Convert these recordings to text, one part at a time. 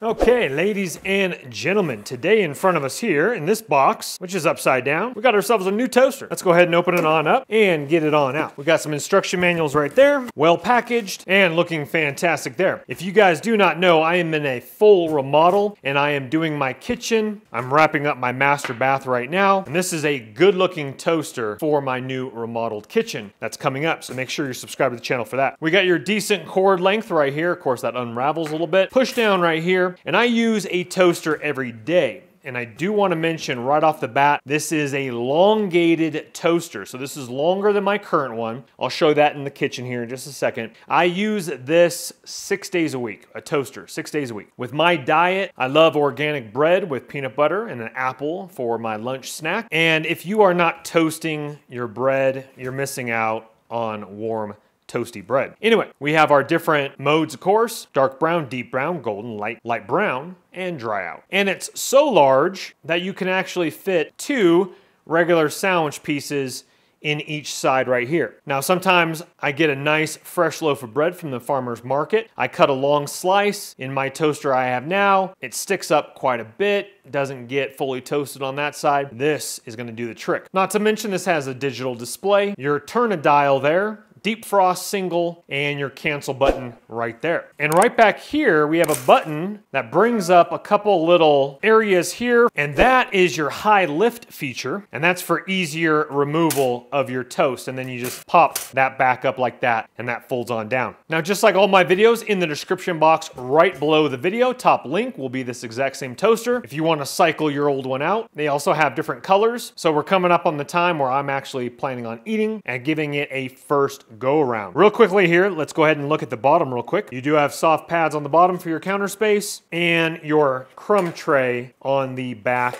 Okay, ladies and gentlemen, today in front of us here in this box, which is upside down, we got ourselves a new toaster. Let's go ahead and open it on up and get it on out. We got some instruction manuals right there, well packaged and looking fantastic there. If you guys do not know, I am in a full remodel and I am doing my kitchen. I'm wrapping up my master bath right now, and this is a good looking toaster for my new remodeled kitchen that's coming up, so make sure you're subscribed to the channel for that. We got your decent cord length right here. Of course, that unravels a little bit. Push down right here. And I use a toaster every day. And I do want to mention right off the bat, this is a elongated toaster. So this is longer than my current one. I'll show that in the kitchen here in just a second. I use this 6 days a week, a toaster, 6 days a week. With my diet, I love organic bread with peanut butter and an apple for my lunch snack. And if you are not toasting your bread, you're missing out on warm toasty bread. Anyway, we have our different modes, of course: dark brown, deep brown, golden, light brown, and dry out. And it's so large that you can actually fit 2 regular sandwich pieces in each side right here. Now, sometimes I get a nice fresh loaf of bread from the farmer's market. I cut a long slice in my toaster I have now. It sticks up quite a bit, doesn't get fully toasted on that side. This is gonna do the trick. Not to mention this has a digital display, your turn a dial there, deep frost single, and your cancel button right there. And right back here, we have a button that brings up a couple little areas here, and that is your high lift feature, and that's for easier removal of your toast. And then you just pop that back up like that, and that folds on down. Now, just like all my videos, in the description box right below the video, top link will be this exact same toaster. If you want to cycle your old one out, they also have different colors. So we're coming up on the time where I'm actually planning on eating and giving it a first go around. Real quickly here, let's go ahead and look at the bottom real quick. You do have soft pads on the bottom for your counter space and your crumb tray on the back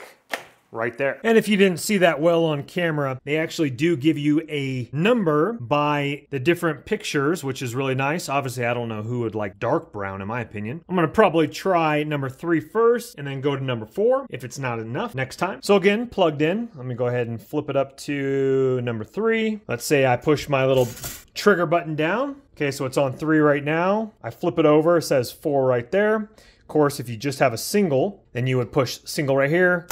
right there. And if you didn't see that well on camera, they actually do give you a number by the different pictures, which is really nice. Obviously, I don't know who would like dark brown in my opinion. I'm gonna probably try number 3 first and then go to number 4 if it's not enough next time. So again, plugged in. Let me go ahead and flip it up to number 3. Let's say I push my little trigger button down. Okay, so it's on 3 right now. I flip it over, it says 4 right there. Of course, if you just have a single, then you would push single right here,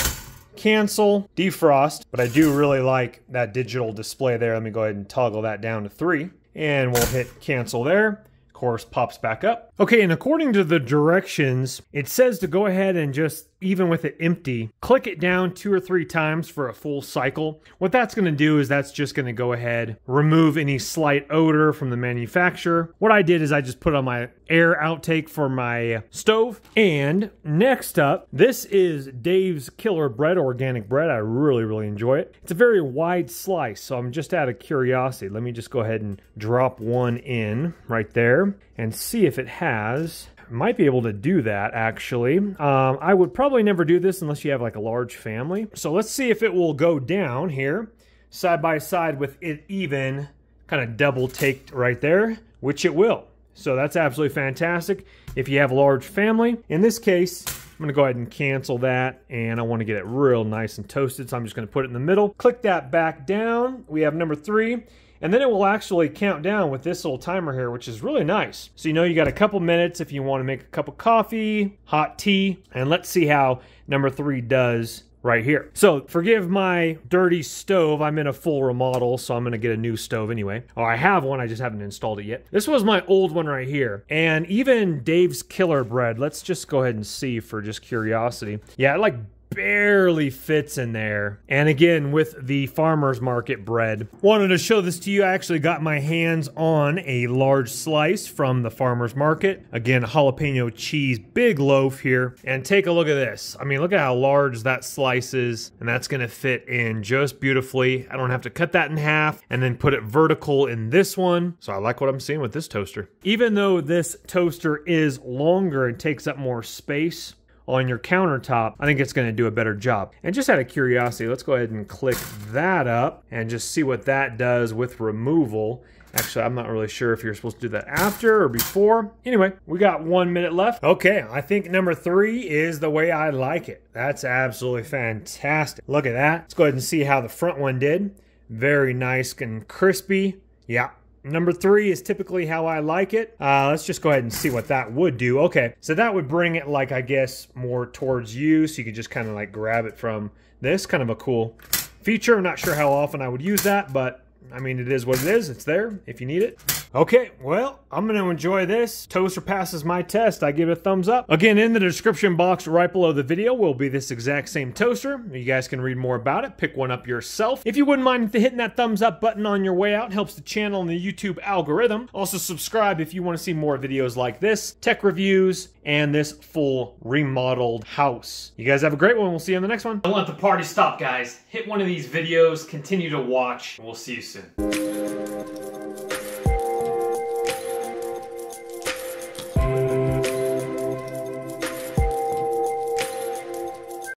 cancel, defrost, but I do really like that digital display there. Let me go ahead and toggle that down to 3, and we'll hit cancel there. Of course, pops back up. Okay, and according to the directions, it says to go ahead and just, even with it empty, click it down 2 or 3 times for a full cycle. What that's gonna do is that's just gonna go ahead, remove any slight odor from the manufacturer. What I did is I just put on my air outtake for my stove. And next up, this is Dave's Killer Bread, organic bread. I really enjoy it. It's a very wide slice, so I'm just out of curiosity. Let me just go ahead and drop one in right there and see if it has. Might be able to do that actually. I would probably never do this unless you have like a large family. So let's see if it will go down here side by side with it even kind of double taked right there, which it will. So that's absolutely fantastic if you have a large family. In this case, I'm gonna go ahead and cancel that, and I wanna get it real nice and toasted, so I'm just gonna put it in the middle. Click that back down. We have number 3. And then it will actually count down with this little timer here, which is really nice. So you know you got a couple minutes if you want to make a cup of coffee, hot tea, and let's see how number 3 does right here. So forgive my dirty stove. I'm in a full remodel, so I'm gonna get a new stove anyway. Oh, I have one, I just haven't installed it yet. This was my old one right here. And even Dave's Killer Bread, let's just go ahead and see for just curiosity. Yeah, it like barely fits in there. And again, with the farmer's market bread, wanted to show this to you. I actually got my hands on a large slice from the farmer's market. Again, jalapeno cheese, big loaf here. And take a look at this. I mean, look at how large that slice is, and that's gonna fit in just beautifully. I don't have to cut that in half and then put it vertical in this one. So I like what I'm seeing with this toaster. Even though this toaster is longer and takes up more space on your countertop, I think it's going to do a better job. And just out of curiosity, let's go ahead and click that up and just see what that does with removal. Actually, I'm not really sure if you're supposed to do that after or before. Anyway, we got 1 minute left. Okay, I think number 3 is the way I like it. That's absolutely fantastic. Look at that. Let's go ahead and see how the front one did. Very nice and crispy. Yeah, Number 3 is typically how I like it. Let's just go ahead and see what that would do. Okay, so that would bring it like, I guess, more towards you, so you could just kind of like grab it from this. Kind of a cool feature. I'm not sure how often I would use that, but I mean, it is what it is. It's there if you need it. Okay, well, I'm going to enjoy this. Toaster passes my test. I give it a thumbs up. Again, in the description box right below the video will be this exact same toaster. You guys can read more about it. Pick one up yourself. If you wouldn't mind hitting that thumbs up button on your way out, it helps the channel and the YouTube algorithm. Also, subscribe if you want to see more videos like this, tech reviews, and this full remodeled house. You guys have a great one. We'll see you in the next one. Don't let the party stop, guys. Hit one of these videos, continue to watch, and we'll see you soon.